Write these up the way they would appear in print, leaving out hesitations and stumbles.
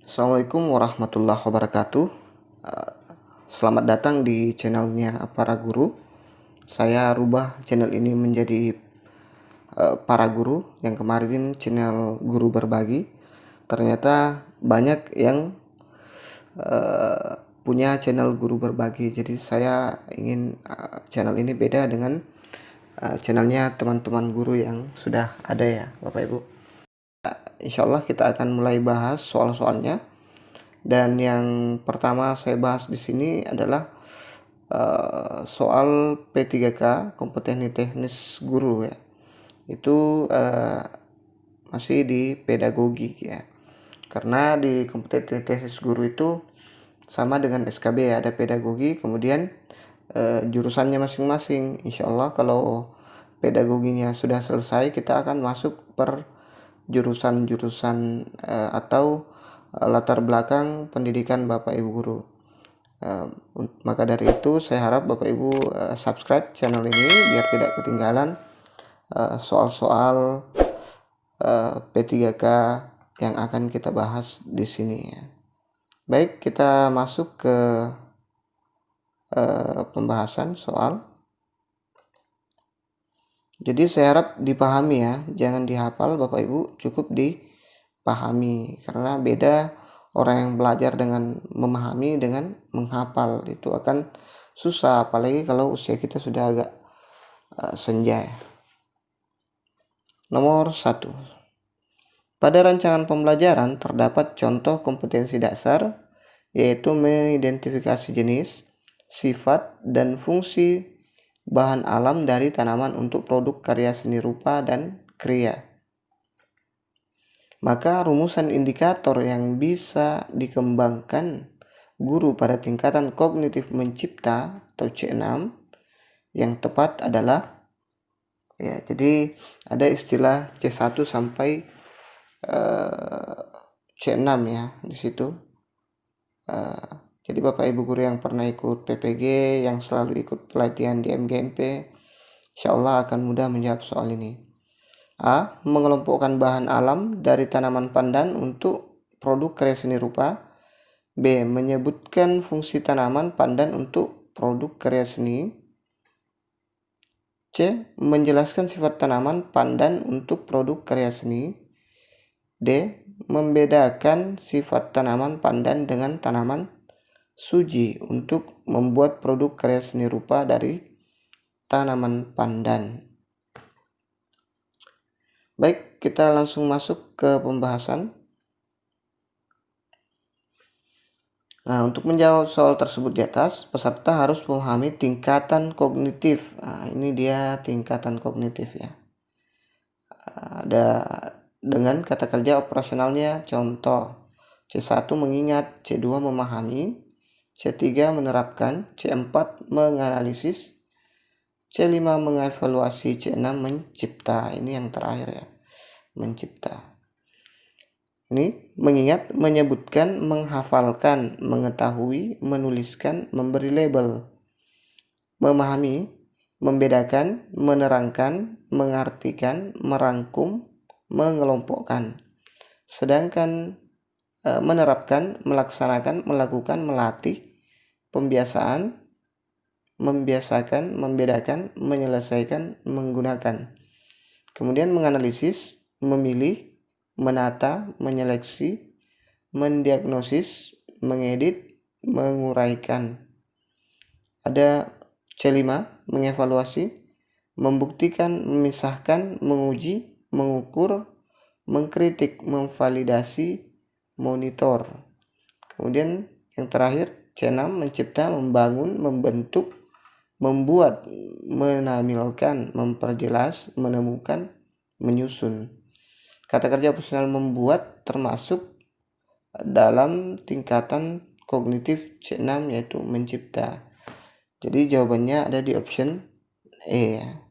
Assalamualaikum warahmatullahi wabarakatuh. Eh, Selamat datang di channelnya Para Guru. Saya rubah channel ini menjadi Para Guru. Yang kemarin channel Guru Berbagi. Ternyata banyak yang punya channel Guru Berbagi. Jadi saya ingin channel ini beda dengan channelnya teman-teman guru yang sudah ada ya, Bapak Ibu. Insya Allah kita akan mulai bahas soal-soalnya. Dan yang pertama saya bahas di sini adalah soal P3K kompetensi teknis guru ya. Itu masih di pedagogi ya. Karena di kompetensi teknis guru itu sama dengan SKB ya, ada pedagogi, kemudian jurusannya masing-masing. Insya Allah kalau pedagoginya sudah selesai, kita akan masuk per jurusan-jurusan atau latar belakang pendidikan Bapak Ibu guru. Maka dari itu saya harap Bapak Ibu subscribe channel ini biar tidak ketinggalan soal-soal P3K yang akan kita bahas di sini ya. Baik, kita masuk ke pembahasan soal. Jadi saya harap dipahami ya, jangan dihafal Bapak Ibu, cukup dipahami, karena beda orang yang belajar dengan memahami dengan menghafal, itu akan susah, apalagi kalau usia kita sudah agak senja ya. Nomor 1. Pada rancangan pembelajaran terdapat contoh kompetensi dasar, yaitu mengidentifikasi jenis, sifat, dan fungsi bahan alam dari tanaman untuk produk karya seni rupa dan kriya. Maka rumusan indikator yang bisa dikembangkan guru pada tingkatan kognitif mencipta atau C6 yang tepat adalah ya, jadi ada istilah C1 sampai C6 ya di situ. Jadi Bapak Ibu guru yang pernah ikut PPG, yang selalu ikut pelatihan di MGMP, insya Allah akan mudah menjawab soal ini. A. Mengelompokkan bahan alam dari tanaman pandan untuk produk karya seni rupa. B. Menyebutkan fungsi tanaman pandan untuk produk karya seni. C. Menjelaskan sifat tanaman pandan untuk produk karya seni. D. Membedakan sifat tanaman pandan dengan tanaman suji untuk membuat produk karya seni rupa dari tanaman pandan. Baik, kita langsung masuk ke pembahasan. Nah, untuk menjawab soal tersebut di atas, peserta harus memahami tingkatan kognitif. Nah, ini dia tingkatan kognitif ya. Ada dengan kata kerja operasionalnya, contoh C1 mengingat, C2 memahami, C3 menerapkan, C4 menganalisis, C5 mengevaluasi, C6 mencipta. Ini yang terakhir ya, mencipta. Ini mengingat, menyebutkan, menghafalkan, mengetahui, menuliskan, memberi label. Memahami, membedakan, menerangkan, mengartikan, merangkum, mengelompokkan. Sedangkan menerapkan, melaksanakan, melakukan, melatih, pembiasaan, membiasakan, membedakan, menyelesaikan, menggunakan. Kemudian menganalisis, memilih, menata, menyeleksi, mendiagnosis, mengedit, menguraikan. Ada C5, mengevaluasi, membuktikan, memisahkan, menguji, mengukur, mengkritik, memvalidasi, monitor. Kemudian yang terakhir C6, mencipta, membangun, membentuk, membuat, menampilkan, memperjelas, menemukan, menyusun. Kata kerja operasional membuat termasuk dalam tingkatan kognitif C6, yaitu mencipta. Jadi jawabannya ada di option E ya.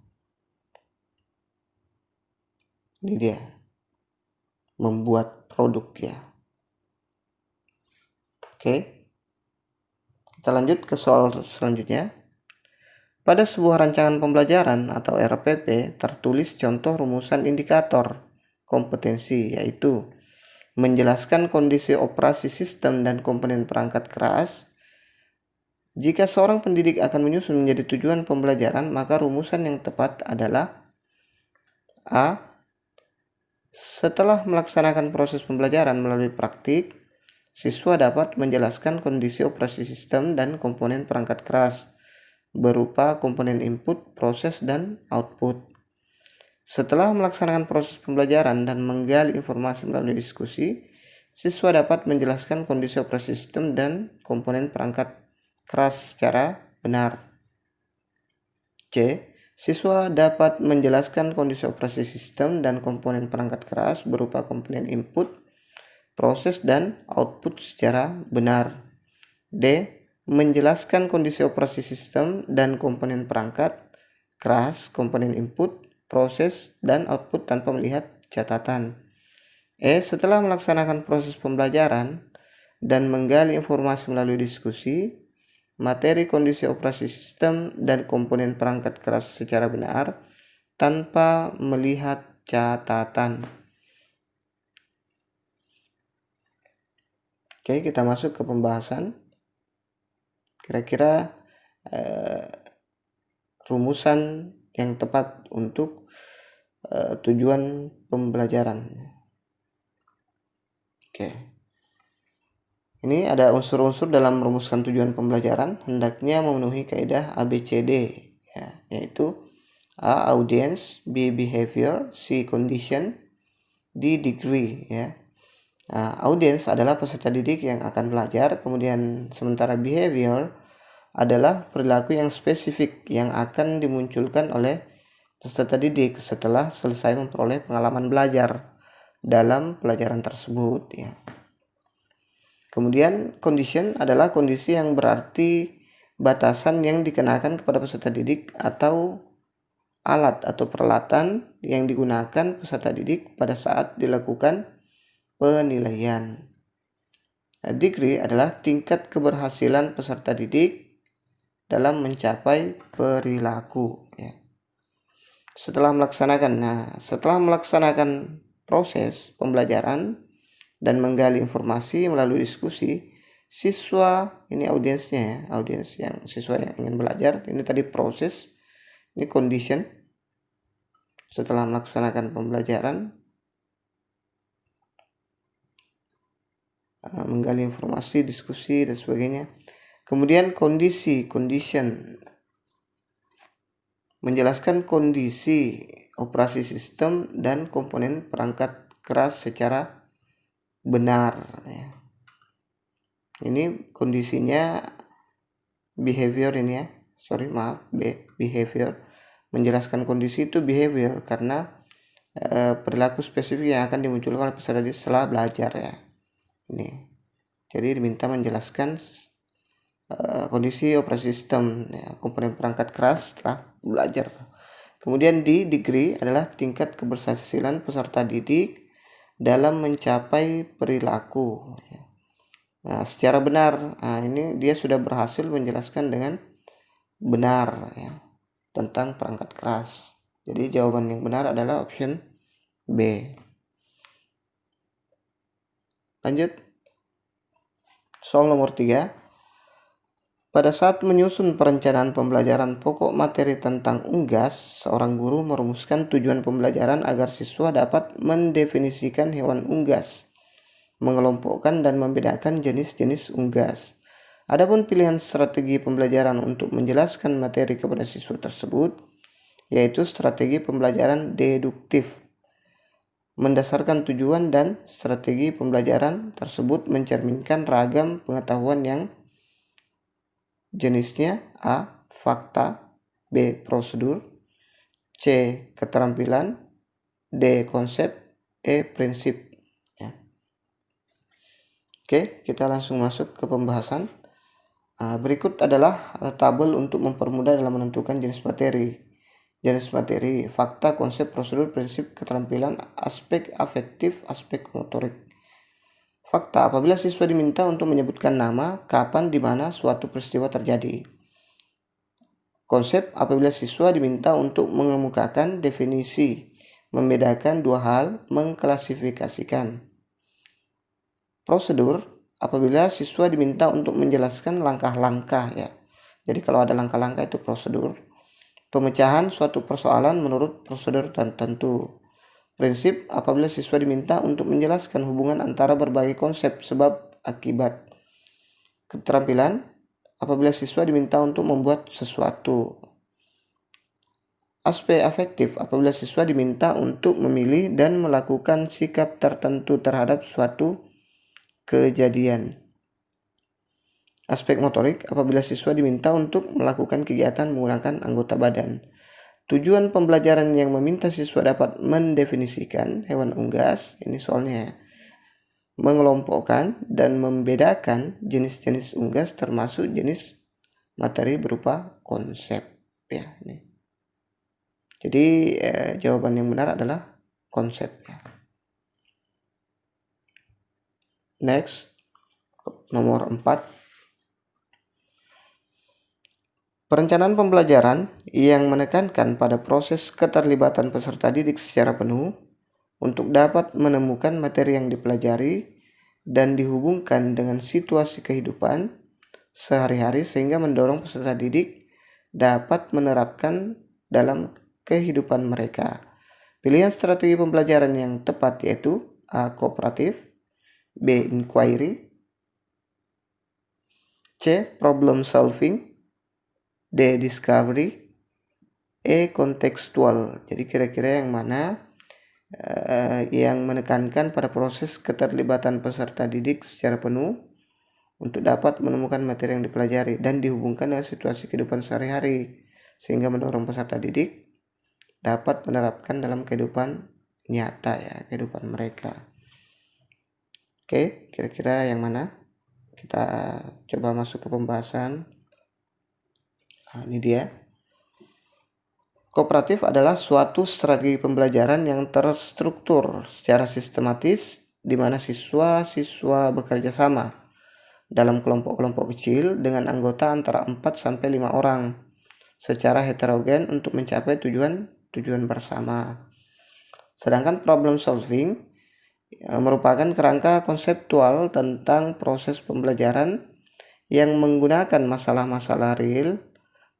Ini dia, membuat produk ya. Oke, kita lanjut ke soal selanjutnya. Pada sebuah rancangan pembelajaran atau RPP tertulis contoh rumusan indikator kompetensi, yaitu menjelaskan kondisi operasi sistem dan komponen perangkat keras. Jika seorang pendidik akan menyusun menjadi tujuan pembelajaran, maka rumusan yang tepat adalah A. Setelah melaksanakan proses pembelajaran melalui praktik, siswa dapat menjelaskan kondisi operasi sistem dan komponen perangkat keras berupa komponen input, proses, dan output. Setelah melaksanakan proses pembelajaran dan menggali informasi melalui diskusi, siswa dapat menjelaskan kondisi operasi sistem dan komponen perangkat keras secara benar. C. Siswa dapat menjelaskan kondisi operasi sistem dan komponen perangkat keras berupa komponen input, proses, dan output secara benar. D. Menjelaskan kondisi operasi sistem dan komponen perangkat keras, komponen input, proses, dan output tanpa melihat catatan. E. Setelah melaksanakan proses pembelajaran dan menggali informasi melalui diskusi, materi kondisi operasi sistem dan komponen perangkat keras secara benar tanpa melihat catatan. Oke, kita masuk ke pembahasan. Kira-kira rumusan yang tepat untuk tujuan pembelajaran. Oke. Ini ada unsur-unsur dalam merumuskan tujuan pembelajaran, hendaknya memenuhi kaidah ABCD, ya, yaitu A. Audience, B. Behavior, C. Condition, D. Degree. Ya. Audience adalah peserta didik yang akan belajar, kemudian sementara behavior adalah perilaku yang spesifik yang akan dimunculkan oleh peserta didik setelah selesai memperoleh pengalaman belajar dalam pelajaran tersebut. Ya. Kemudian condition adalah kondisi yang berarti batasan yang dikenakan kepada peserta didik atau alat atau peralatan yang digunakan peserta didik pada saat dilakukan penilaian. Degree adalah tingkat keberhasilan peserta didik dalam mencapai perilaku. Ya. Setelah melaksanakan proses pembelajaran dan menggali informasi melalui diskusi, siswa, ini audiensnya ya, audiens yang siswa yang ingin belajar, ini tadi proses, ini condition. Setelah melaksanakan pembelajaran, menggali informasi, diskusi, dan sebagainya. Kemudian kondisi, condition, menjelaskan kondisi operasi sistem dan komponen perangkat keras secara benar. Ya. Ini kondisinya behavior ini ya, behavior. Menjelaskan kondisi itu behavior karena perilaku spesifik yang akan dimunculkan oleh peserta didik setelah belajar ya. Ini. Jadi diminta menjelaskan kondisi operasi sistem ya, komponen perangkat keras setelah belajar. Kemudian di degree adalah tingkat keberhasilan peserta didik dalam mencapai perilaku. Nah, secara benar, ini dia sudah berhasil menjelaskan dengan benar ya, tentang perangkat keras. Jadi jawaban yang benar adalah option B. Lanjut. Soal nomor 3. Pada saat menyusun perencanaan pembelajaran pokok materi tentang unggas, seorang guru merumuskan tujuan pembelajaran agar siswa dapat mendefinisikan hewan unggas, mengelompokkan dan membedakan jenis-jenis unggas. Adapun pilihan strategi pembelajaran untuk menjelaskan materi kepada siswa tersebut, yaitu strategi pembelajaran deduktif. Mendasarkan tujuan dan strategi pembelajaran tersebut mencerminkan ragam pengetahuan yang jenisnya A. Fakta, B. Prosedur, C. Keterampilan, D. Konsep, E. Prinsip. Ya. Oke, kita langsung masuk ke pembahasan. Berikut adalah tabel untuk mempermudah dalam menentukan jenis materi. Jenis materi, fakta, konsep, prosedur, prinsip, keterampilan, aspek afektif, aspek motorik. Fakta, apabila siswa diminta untuk menyebutkan nama, kapan, di mana suatu peristiwa terjadi. Konsep, apabila siswa diminta untuk mengemukakan definisi, membedakan dua hal, mengklasifikasikan. prosedur apabila siswa diminta untuk menjelaskan langkah-langkah ya. Jadi kalau ada langkah-langkah itu prosedur. Pemecahan suatu persoalan menurut prosedur tertentu. Prinsip apabila siswa diminta untuk menjelaskan hubungan antara berbagai konsep sebab akibat. Keterampilan apabila siswa diminta untuk membuat sesuatu. Aspek afektif apabila siswa diminta untuk memilih dan melakukan sikap tertentu terhadap suatu kejadian. Aspek motorik apabila siswa diminta untuk melakukan kegiatan menggunakan anggota badan. Tujuan pembelajaran yang meminta siswa dapat mendefinisikan hewan unggas, ini soalnya mengelompokkan dan membedakan jenis-jenis unggas termasuk jenis materi berupa konsep ya ini. Jadi jawaban yang benar adalah konsep ya. Next, nomor 4. Perencanaan pembelajaran yang menekankan pada proses keterlibatan peserta didik secara penuh untuk dapat menemukan materi yang dipelajari dan dihubungkan dengan situasi kehidupan sehari-hari sehingga mendorong peserta didik dapat menerapkan dalam kehidupan mereka. Pilihan strategi pembelajaran yang tepat yaitu A. Kooperatif, B. Inquiry, C. Problem solving, D. Discovery, E. Kontekstual. Jadi kira-kira yang mana yang menekankan pada proses keterlibatan peserta didik secara penuh untuk dapat menemukan materi yang dipelajari dan dihubungkan dengan situasi kehidupan sehari-hari sehingga mendorong peserta didik dapat menerapkan dalam kehidupan nyata ya, kehidupan mereka. Oke, kira-kira yang mana? Kita coba masuk ke pembahasan. Nah, ini dia. Kooperatif adalah suatu strategi pembelajaran yang terstruktur secara sistematis di mana siswa-siswa bekerja sama dalam kelompok-kelompok kecil dengan anggota antara 4 sampai 5 orang secara heterogen untuk mencapai tujuan bersama. Sedangkan problem solving merupakan kerangka konseptual tentang proses pembelajaran yang menggunakan masalah-masalah real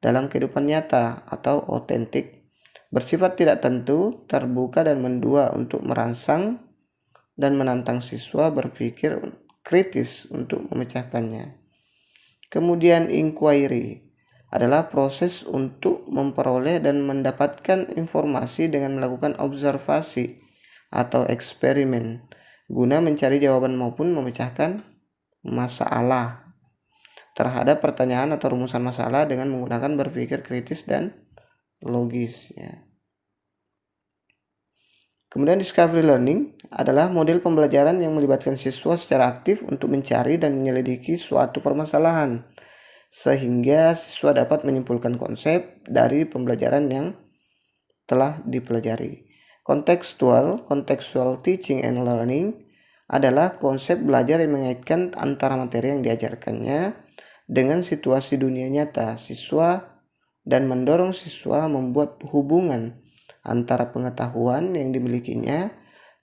dalam kehidupan nyata atau otentik, bersifat tidak tentu, terbuka dan mendua untuk merangsang dan menantang siswa berpikir kritis untuk memecahkannya. Kemudian inquiry adalah proses untuk memperoleh dan mendapatkan informasi dengan melakukan observasi atau eksperimen guna mencari jawaban maupun memecahkan masalah terhadap pertanyaan atau rumusan masalah dengan menggunakan berpikir kritis dan logis ya. Kemudian discovery learning adalah model pembelajaran yang melibatkan siswa secara aktif untuk mencari dan menyelidiki suatu permasalahan sehingga siswa dapat menyimpulkan konsep dari pembelajaran yang telah dipelajari. Contextual teaching and learning adalah konsep belajar yang mengaitkan antara materi yang diajarkannya dengan situasi dunia nyata siswa dan mendorong siswa membuat hubungan antara pengetahuan yang dimilikinya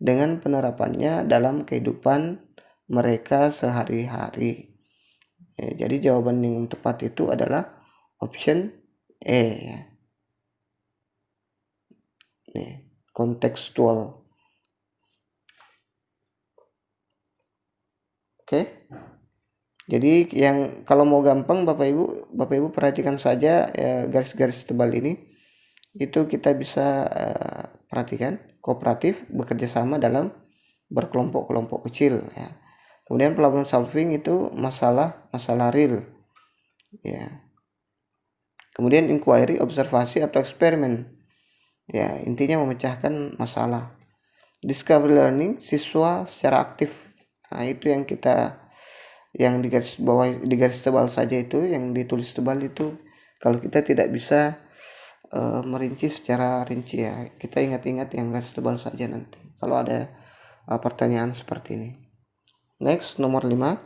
dengan penerapannya dalam kehidupan mereka sehari-hari. Jadi jawaban yang tepat itu adalah option E ya. Nih, kontekstual. Oke. Jadi yang kalau mau gampang Bapak Ibu perhatikan saja garis-garis tebal ini. Itu kita bisa perhatikan kooperatif bekerja sama dalam berkelompok-kelompok kecil ya. Kemudian problem solving itu masalah real ya. Kemudian inquiry observasi atau eksperimen ya, intinya memecahkan masalah. Discovery learning siswa secara aktif. Nah, itu yang kita yang di garis tebal saja itu, yang ditulis tebal itu kalau kita tidak bisa merinci secara rinci ya, kita ingat-ingat yang garis tebal saja nanti kalau ada pertanyaan seperti ini. Next, nomor 5.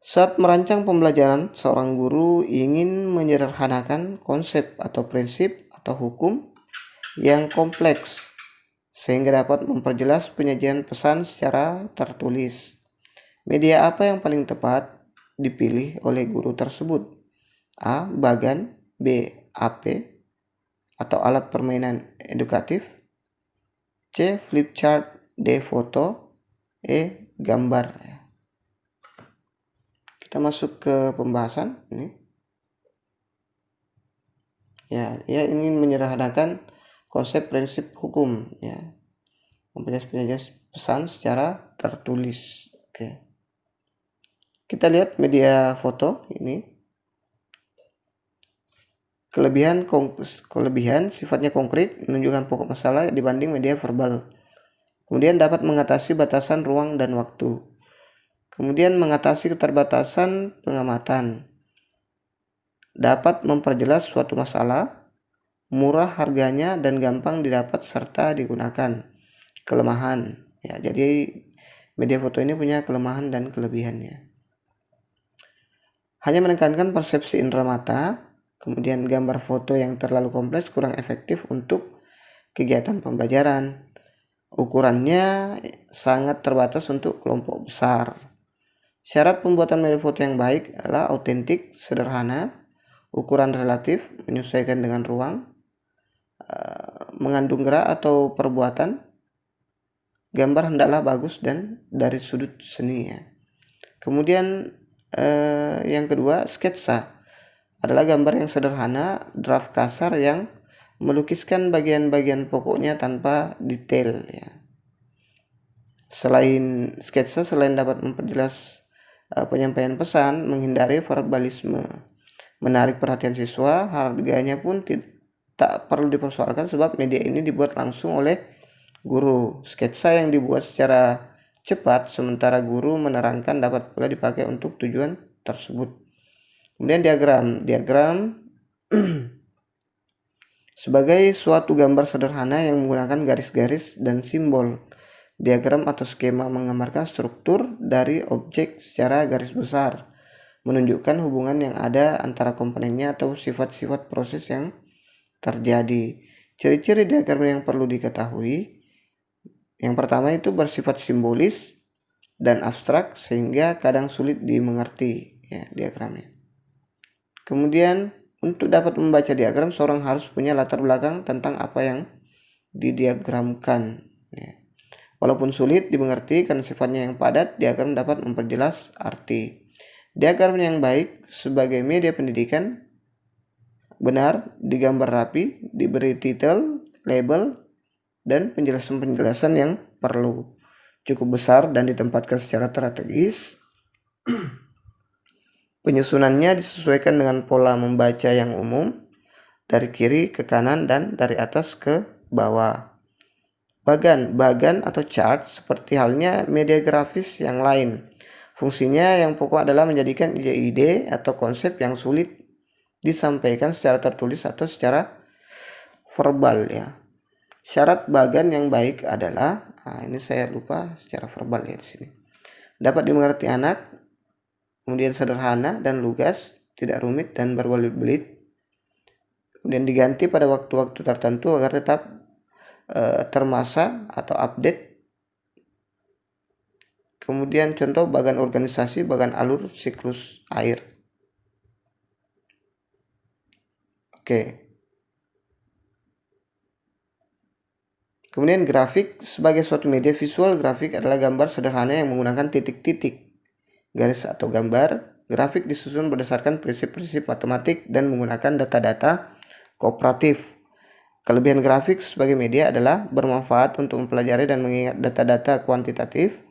Saat merancang pembelajaran, seorang guru ingin menyederhanakan konsep atau prinsip atau hukum yang kompleks sehingga dapat memperjelas penyajian pesan secara tertulis. Media apa yang paling tepat dipilih oleh guru tersebut? A. Bagan, B. AP atau alat permainan edukatif, C. Flip chart, D. Foto, E. Gambar. Kita masuk ke pembahasan ini. Ya, ia ingin menyederhanakan konsep prinsip hukum, ya, memperjelas pesan secara tertulis. Oke, kita lihat media foto ini. Kelebihan sifatnya konkret, menunjukkan pokok masalah dibanding media verbal. Kemudian dapat mengatasi batasan ruang dan waktu. Kemudian mengatasi keterbatasan pengamatan. Dapat memperjelas suatu masalah, murah harganya dan gampang didapat serta digunakan. Kelemahan, ya, jadi media foto ini punya kelemahan dan kelebihannya. Hanya menekankan persepsi indera mata, kemudian gambar foto yang terlalu kompleks kurang efektif untuk kegiatan pembelajaran. Ukurannya sangat terbatas untuk kelompok besar. Syarat pembuatan media foto yang baik adalah autentik, sederhana, ukuran relatif, menyesuaikan dengan ruang, mengandung gerak atau perbuatan, gambar hendaklah bagus dan dari sudut seni, ya. Kemudian yang kedua, sketsa adalah gambar yang sederhana, draft kasar yang melukiskan bagian-bagian pokoknya tanpa detail, ya. Selain dapat memperjelas penyampaian pesan, menghindari verbalisme, menarik perhatian siswa, harganya pun tak perlu dipersoalkan sebab media ini dibuat langsung oleh guru. Sketsa yang dibuat secara cepat sementara guru menerangkan dapat pula dipakai untuk tujuan tersebut. Kemudian diagram sebagai suatu gambar sederhana yang menggunakan garis-garis dan simbol. Diagram atau skema menggambarkan struktur dari objek secara garis besar, menunjukkan hubungan yang ada antara komponennya atau sifat-sifat proses yang terjadi. Ciri-ciri diagram yang perlu diketahui. Yang pertama itu bersifat simbolis dan abstrak sehingga kadang sulit dimengerti, ya, diagramnya. Kemudian untuk dapat membaca diagram, seorang harus punya latar belakang tentang apa yang didiagramkan, ya. Walaupun sulit dimengerti karena sifatnya yang padat, diagram dapat memperjelas arti. Diagram yang baik sebagai media pendidikan benar, digambar rapi, diberi titel, label, dan penjelasan-penjelasan yang perlu. Cukup besar dan ditempatkan secara strategis. Penyusunannya disesuaikan dengan pola membaca yang umum, dari kiri ke kanan dan dari atas ke bawah. Bagan atau chart seperti halnya media grafis yang lain. Fungsinya yang pokok adalah menjadikan ide-ide atau konsep yang sulit disampaikan secara tertulis atau secara verbal, ya. Syarat bagan yang baik adalah, ini saya lupa secara verbal, ya, di sini. Dapat dimengerti anak, kemudian sederhana dan lugas, tidak rumit dan berbelit-belit. Kemudian diganti pada waktu-waktu tertentu agar tetap termasa atau update. Kemudian contoh bagan organisasi, bagan alur siklus air. Oke. Kemudian grafik sebagai suatu media visual. Grafik adalah gambar sederhana yang menggunakan titik-titik, garis atau gambar. Grafik disusun berdasarkan prinsip-prinsip matematik dan menggunakan data-data kooperatif. Kelebihan grafik sebagai media adalah bermanfaat untuk mempelajari dan mengingat data-data kuantitatif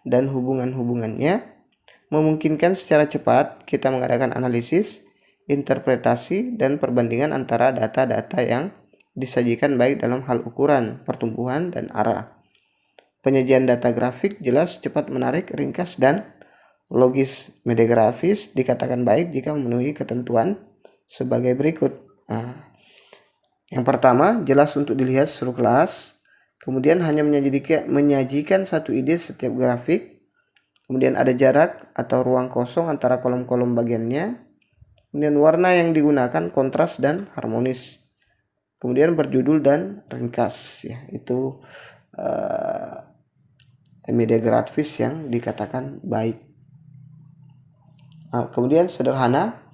dan hubungan-hubungannya, memungkinkan secara cepat kita mengadakan analisis, interpretasi, dan perbandingan antara data-data yang disajikan baik dalam hal ukuran, pertumbuhan, dan arah. Penyajian data grafik jelas, cepat, menarik, ringkas, dan logis. Media grafis dikatakan baik jika memenuhi ketentuan sebagai berikut. Yang pertama, jelas untuk dilihat seluruh kelas. Kemudian hanya menyajikan satu ide setiap grafik. Kemudian ada jarak atau ruang kosong antara kolom-kolom bagiannya. Kemudian warna yang digunakan kontras dan harmonis. Kemudian berjudul dan ringkas ya, itu media grafis yang dikatakan baik. Kemudian sederhana,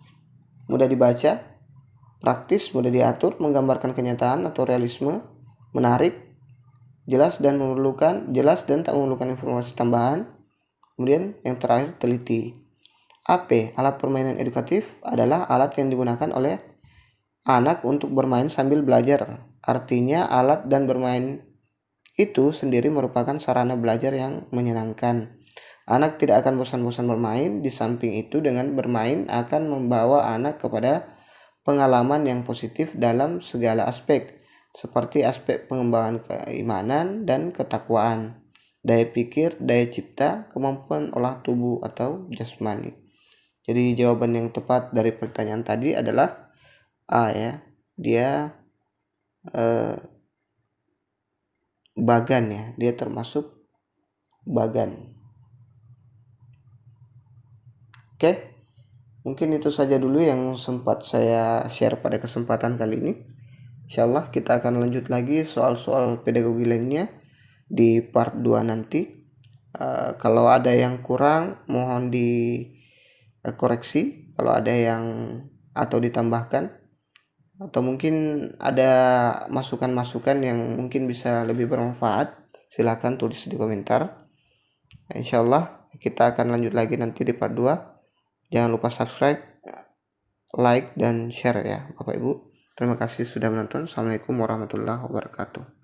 mudah dibaca, praktis, mudah diatur, menggambarkan kenyataan atau realisme, menarik, jelas dan tak memerlukan informasi tambahan. Kemudian yang terakhir, teliti. AP, alat permainan edukatif, adalah alat yang digunakan oleh anak untuk bermain sambil belajar. Artinya alat dan bermain itu sendiri merupakan sarana belajar yang menyenangkan. Anak tidak akan bosan-bosan bermain. Di samping itu, dengan bermain akan membawa anak kepada pengalaman yang positif dalam segala aspek, seperti aspek pengembangan keimanan dan ketakwaan, daya pikir, daya cipta, kemampuan olah tubuh atau jasmani. Jadi jawaban yang tepat dari pertanyaan tadi adalah A ya, dia bagan ya, dia termasuk bagan. Oke, mungkin itu saja dulu yang sempat saya share pada kesempatan kali ini. Insyaallah kita akan lanjut lagi soal-soal pedagogi lainnya di part 2 nanti. Kalau ada yang kurang mohon dikoreksi, kalau ada yang atau ditambahkan, atau mungkin ada masukan-masukan yang mungkin bisa lebih bermanfaat, silakan tulis di komentar. Insyaallah kita akan lanjut lagi nanti di part 2. Jangan lupa subscribe, like, dan share ya Bapak Ibu. Terima kasih sudah menonton. Assalamualaikum warahmatullahi wabarakatuh.